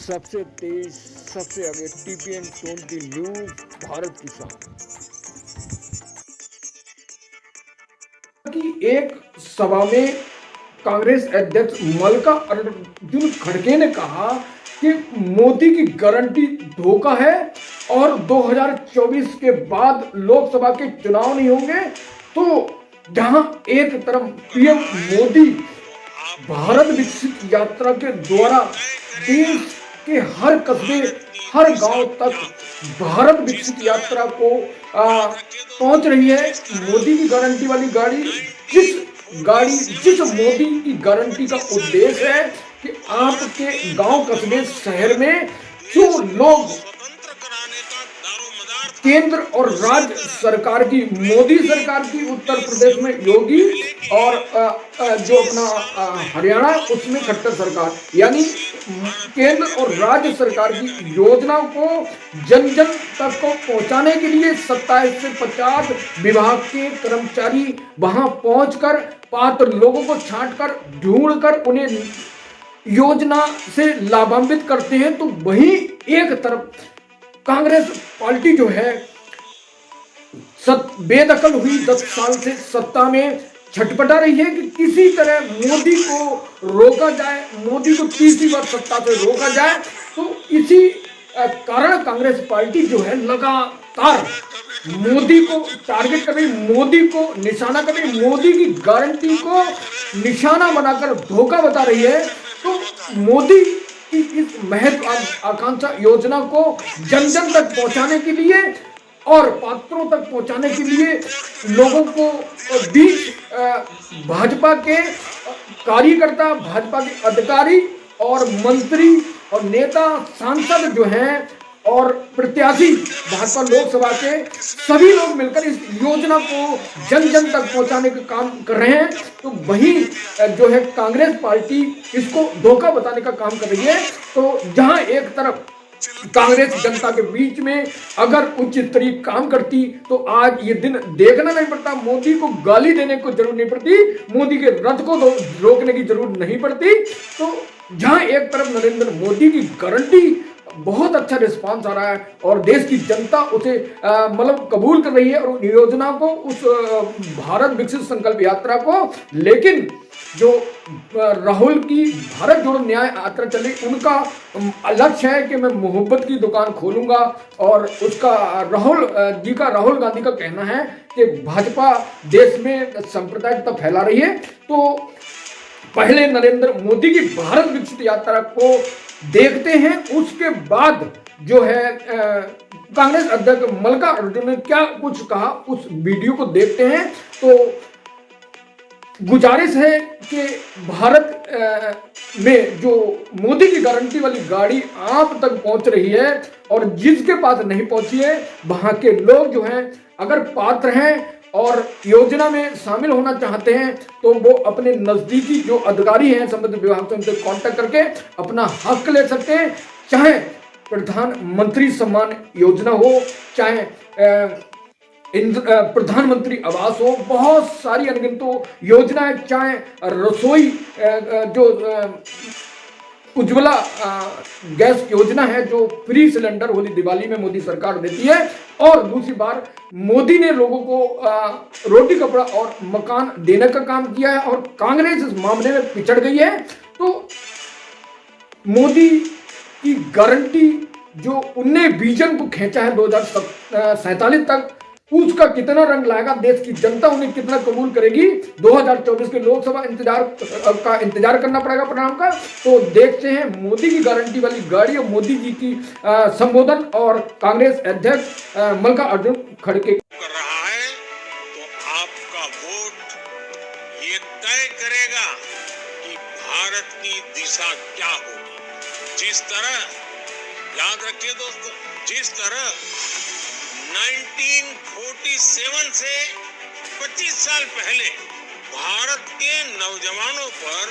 सबसे तेज, सबसे आगे टीपीएन 20 न्यूज भारत किसान की एक सभा में कांग्रेस अध्यक्ष मल्लिकार्जुन खड़गे ने कहा कि मोदी की गारंटी धोखा है और 2024 के बाद लोकसभा के चुनाव नहीं होंगे। तो जहां एक तरफ पीएम मोदी भारत विकसित यात्रा के द्वारा देश के हर कस्बे, हर गांव तक भारत विकसित यात्रा को पहुंच रही है। मोदी की गारंटी वाली गाड़ी, जिस मोदी की गारंटी का उद्देश्य है कि आपके गांव, कस्बे, शहर में जो लोग केंद्र और राज्य सरकार की, मोदी सरकार की उत्तर प्रदेश में योगी और जो अपना हरियाणा उसमें खट्टर सरकार, यानी केंद्र और राज्य सरकार की योजनाओं को जन जन तक को पहुंचाने के लिए 27 से 50 विभाग के कर्मचारी वहां पहुंचकर पात्र लोगों को छांटकर ढूंढकर उन्हें योजना से लाभान्वित करते हैं। तो वहीं एक तरफ कांग्रेस पार्टी जो है बेदखल हुई 10 साल से सत्ता में छटपटा रही है कि किसी तरह मोदी को रोका जाए, मोदी को तीसरी बार सत्ता से रोका जाए। तो इसी कारण कांग्रेस पार्टी जो है लगातार मोदी को टारगेट कर रही, मोदी को निशाना कर रही, मोदी की गारंटी को निशाना बनाकर धोखा बता रही है। तो मोदी की इस महत्वाकांक्षा योजना को जन जन तक पहुंचाने के लिए और पात्रों तक पहुंचाने के लिए लोगों को बीच भाजपा के कार्यकर्ता, भाजपा के अधिकारी और मंत्री और नेता, सांसद जो हैं और प्रत्याशी भाजपा लोकसभा के सभी लोग मिलकर इस योजना को जन जन तक पहुंचाने का काम कर रहे हैं। तो वही जो है कांग्रेस पार्टी इसको धोखा बताने का काम कर रही है। तो जहां एक तरफ कांग्रेस जनता के बीच में अगर उचित तरीके काम करती तो आज ये दिन देखना नहीं पड़ता, मोदी को गाली देने को जरूरत नहीं पड़ती, मोदी के रथ को रोकने की जरूरत नहीं पड़ती। तो जहां एक तरफ नरेंद्र मोदी की गारंटी बहुत अच्छा रिस्पांस आ रहा है और देश की जनता उसे मतलब कबूल कर रही है और योजना को, उस भारत विकसित संकल्प यात्रा को, लेकिन जो राहुल की भारत जोड़ो न्याय यात्रा चली, उनका लक्ष्य है कि मैं मोहब्बत की दुकान खोलूंगा और उसका राहुल गांधी का कहना है कि भाजपा देश में सांप्रदायिकता फैला रही है। तो पहले नरेंद्र मोदी की भारत विकसित यात्रा को देखते हैं, उसके बाद जो है कांग्रेस अध्यक्ष मल्लिकार्जुन ने क्या कुछ कहा उस वीडियो को देखते हैं। तो गुजारिश है कि भारत में जो मोदी की गारंटी वाली गाड़ी आप तक पहुंच रही है और जिसके पास नहीं पहुंची है वहां के लोग जो हैं अगर पात्र हैं और योजना में शामिल होना चाहते हैं तो वो अपने नजदीकी जो अधिकारी हैं संबंधित विभाग से उनसे कांटेक्ट करके अपना हक ले सकते हैं। चाहे प्रधानमंत्री सम्मान योजना हो, चाहे प्रधानमंत्री आवास हो, बहुत सारी अनगिनत योजनाएं, चाहे रसोई जो उज्ज्वला गैस योजना है जो फ्री सिलेंडर होली दिवाली में मोदी सरकार देती है, और दूसरी बार मोदी ने लोगों को रोटी, कपड़ा और मकान देने का काम किया है और कांग्रेस इस मामले में पिछड़ गई है। तो मोदी की गारंटी जो उनने विजन को खींचा है 2047 तक, उसका कितना रंग लाएगा, देश की जनता उन्हें कितना कबूल करेगी, 2024 के लोकसभा इंतजार करना पड़ेगा परिणाम का। तो देखते हैं मोदी की गारंटी वाली गाड़ी और मोदी जी की संबोधन और कांग्रेस अध्यक्ष मल्लिकार्जुन खड़गे कर रहा है। तो आपका वोट ये तय करेगा कि भारत की दिशा क्या होगी। जिस तरह, याद रखिए दोस्तों, जिस तरह 1947 से 25 साल पहले भारत के नौजवानों पर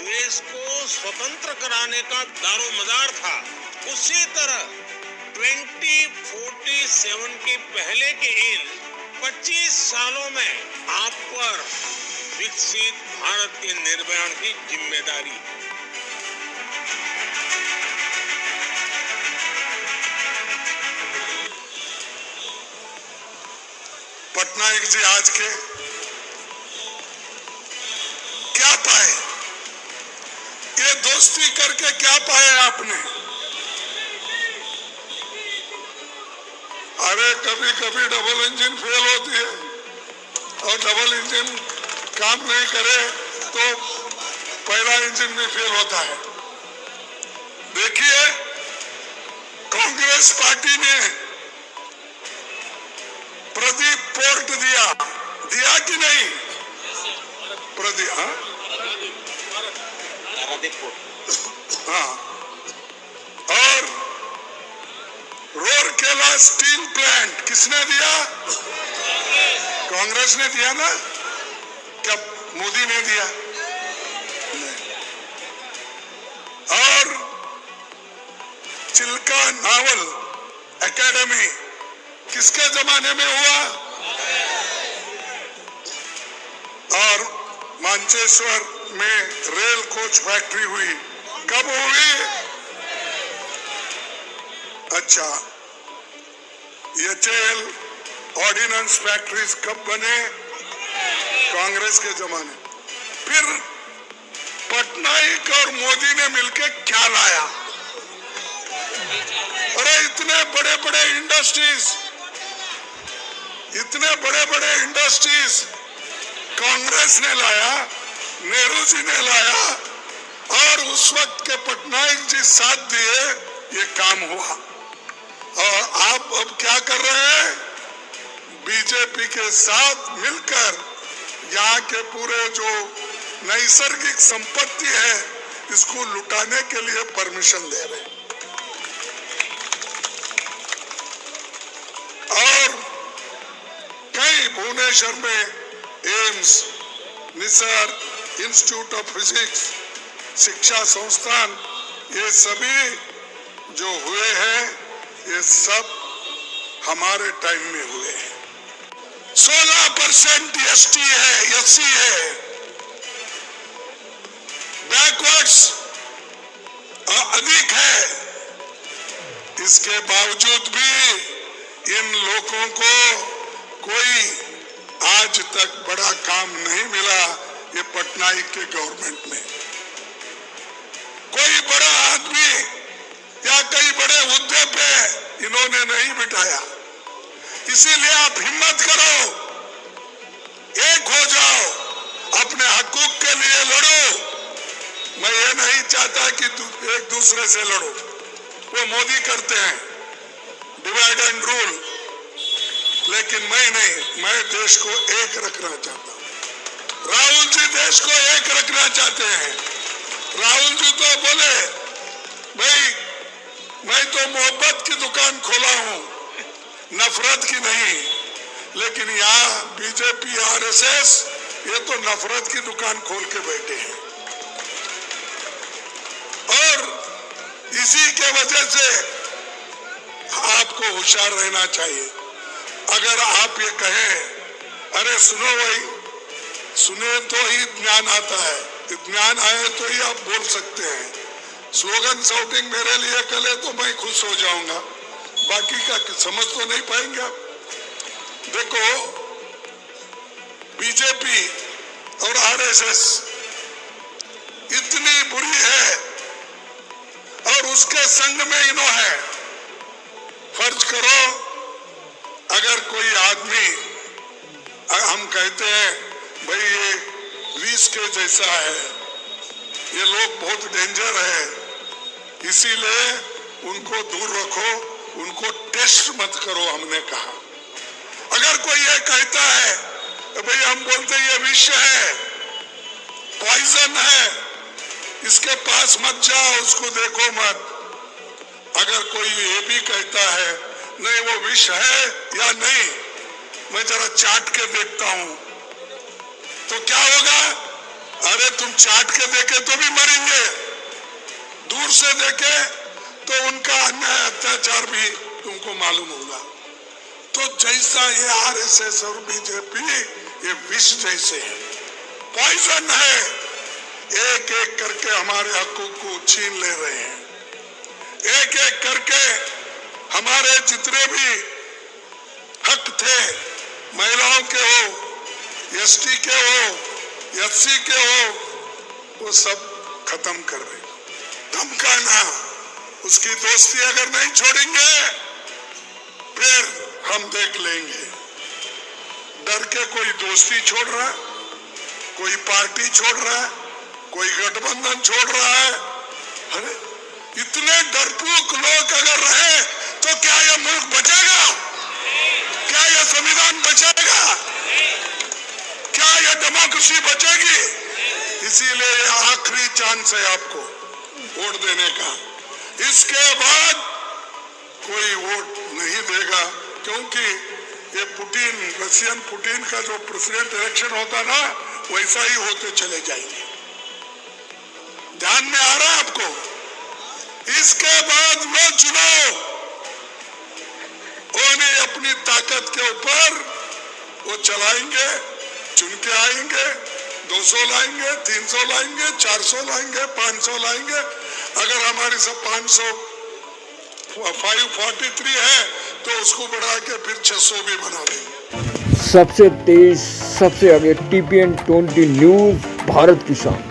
देश को स्वतंत्र कराने का दारोमदार था, उसी तरह 2047 के पहले के इन 25 सालों में आप पर विकसित भारत के निर्माण की जिम्मेदारी है। पटनायक जी आज के क्या पाए, ये दोस्ती करके क्या पाए आपने? अरे कभी कभी डबल इंजन फेल होती है और डबल इंजन काम नहीं करे तो पहला इंजन भी फेल होता है। देखिए कांग्रेस पार्टी ने प्रदीप पोर्ट दिया कि नहीं? प्रदीप, हाँ, और रोरकेला स्टील प्लांट किसने दिया? कांग्रेस ने दिया ना? क्या मोदी ने दिया? और चिल्का नावल एकेडमी किसके जमाने में हुआ? और मानचेश्वर में रेल कोच फैक्ट्री हुई, कब हुई? अच्छा, एचएएल ऑर्डिनेंस फैक्ट्रीज कब बने? कांग्रेस के जमाने। फिर पटनायक और मोदी ने मिलकर क्या लाया? अरे इतने बड़े बड़े इंडस्ट्रीज कांग्रेस ने लाया, नेहरू जी ने लाया और उस वक्त के पटनायक जी साथ दिए, ये काम हुआ। और आप अब क्या कर रहे हैं? बीजेपी के साथ मिलकर यहाँ के पूरे जो नैसर्गिक संपत्ति है इसको लुटाने के लिए परमिशन दे रहे हैं। और कई भुवनेश्वर में एम्स, निसर, इंस्टीट्यूट ऑफ फिजिक्स, शिक्षा संस्थान, ये सभी जो हुए हैं ये सब हमारे टाइम में हुए हैं। 16% एसटी है, एससी है, बैकवर्ड्स अधिक है। इसके बावजूद भी इन लोगों को कोई आज तक बड़ा काम नहीं मिला। ये पटनायक के गवर्नमेंट में कोई बड़ा आदमी या कई बड़े हुद्दे पे इन्होंने नहीं बिठाया। इसीलिए आप हिम्मत करो, एक हो जाओ, अपने हकूक के लिए लड़ो। मैं ये नहीं चाहता कि एक दूसरे से लड़ो, वो मोदी करते हैं डिवाइड एंड रूल, लेकिन मैं नहीं, मैं देश को एक रखना चाहता हूं। राहुल जी देश को एक रखना चाहते हैं। राहुल जी तो बोले भाई मैं तो मोहब्बत की दुकान खोला हूं, नफरत की नहीं। लेकिन यहाँ बीजेपी आरएसएस ये तो नफरत की दुकान खोल के बैठे हैं। और इसी के वजह से आपको होशियार रहना चाहिए। अगर आप ये कहें अरे सुनो भाई, सुने तो ही ज्ञान आता है, ज्ञान आए तो ही आप बोल सकते हैं। स्लोगन शाउटिंग मेरे लिए कले तो मैं खुश हो जाऊंगा, बाकी का समझ तो नहीं पाएंगे आप। देखो बीजेपी और आरएसएस इतनी बुरी है और उसके संग में इन्हों है। फर्ज करो अगर कोई आदमी, हम कहते हैं भाई ये विष के जैसा है, ये लोग बहुत डेंजर है, इसीलिए उनको दूर रखो, उनको टेस्ट मत करो, हमने कहा। अगर कोई ये कहता है तो भाई हम बोलते ये विष है, पॉइजन है, इसके पास मत जाओ, उसको देखो मत। अगर कोई ये भी कहता है नहीं वो विष है या नहीं, मैं जरा चाट के देखता हूं, तो क्या होगा? अरे तुम चाट के देखे तो भी मरेंगे, दूर से देखे तो उनका अन्याय अत्याचार भी तुमको मालूम होगा। तो जैसा ये आरएसएस और बीजेपी ये विष जैसे है, पॉइजन है, एक एक करके हमारे हकों को छीन ले रहे हैं। एक एक करके हमारे जितने भी हक थे महिलाओं के हो, एसटी के हो, एससी के हो, वो सब खत्म कर रहे। धमकाना, उसकी दोस्ती अगर नहीं छोड़ेंगे फिर हम देख लेंगे। डर के कोई दोस्ती छोड़ रहा है, कोई पार्टी छोड़ रहा है, कोई गठबंधन छोड़ रहा है। अरे इतने डरपोक लोग अगर रहे तो क्या यह मुल्क बचेगा? क्या यह संविधान बचेगा? क्या यह डेमोक्रेसी बचेगी? इसीलिए यह आखिरी चांस है आपको वोट देने का। इसके बाद कोई वोट नहीं देगा, क्योंकि ये पुतिन, रशियन पुतिन का जो प्रेसिडेंट इलेक्शन होता ना, वैसा ही होते चले जाएंगे। ध्यान में आ रहा है आपको? इसके बाद वो चुनाव उन्हें अपनी ताकत के ऊपर वो चलाएंगे, चुन के आएंगे, 200 लाएंगे, 300 लाएंगे, 400 लाएंगे, 500 लाएंगे। अगर हमारी सब 543 है तो उसको बढ़ा के फिर 600 भी बना देंगे। सबसे तेज, सबसे आगे TPN 20 न्यूज, भारत की शान।